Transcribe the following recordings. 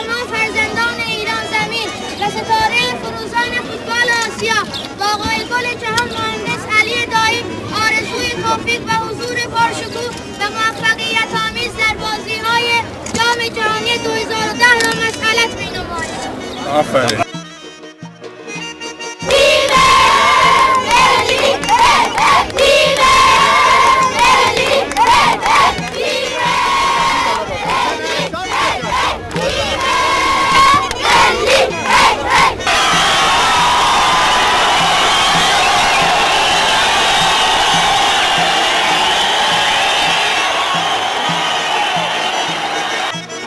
شما فرزندان ایران زمین و ستاره فروزان فوتبال آسیا با آقای گل جهان مهندس علی دایی آرزوی توفیق و حضور پرشکوه و موفقیت آمیز در بازی‌های جام جهانی 2010 را مسئلت می‌نماییم. آفرین.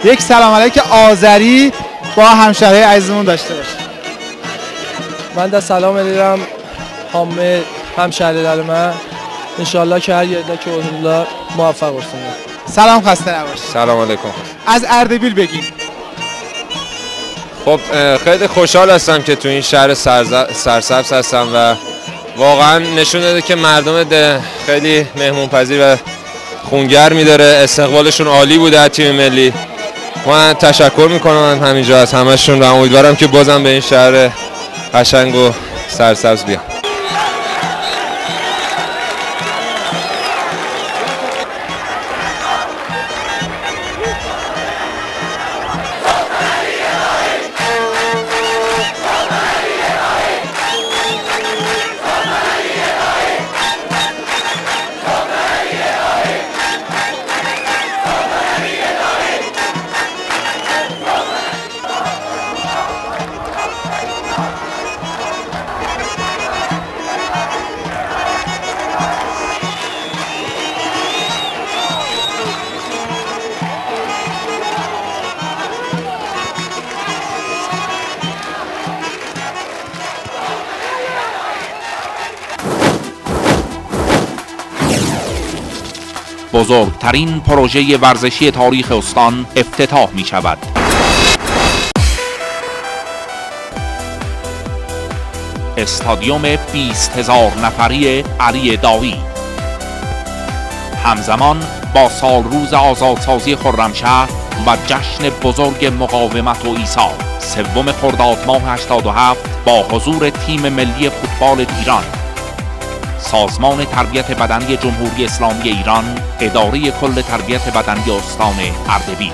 یک سلام علیک آذری با همشهری عزیزمون داشته باشیم. من در سلام علیکم همه همشهری در من انشالله که هر یه که الله موفق باشیم. سلام، خسته نباشید. سلام علیکم. از اردبیل بگیم. خب خیلی خوشحال هستم که تو این شهر سرسبز هستم و واقعا نشون داده که مردم خیلی مهمون پذیر و خونگرمی داره. استقبالشون عالی بوده از تیم ملی. من تشکر میکنم همینجا از همشون و امیدوارم که بازم به این شهر قشنگ و سرسبز بیام. بزرگترین پروژه ورزشی تاریخ استان افتتاح می شود. استادیوم 20,000 نفری علی دایی همزمان با سالروز آزادسازی خرمشهر و جشن بزرگ مقاومت و ایثار 3 خرداد ماه 87 با حضور تیم ملی فوتبال ایران، سازمان تربیت بدنی جمهوری اسلامی ایران، اداره کل تربیت بدنی استان اردبیل.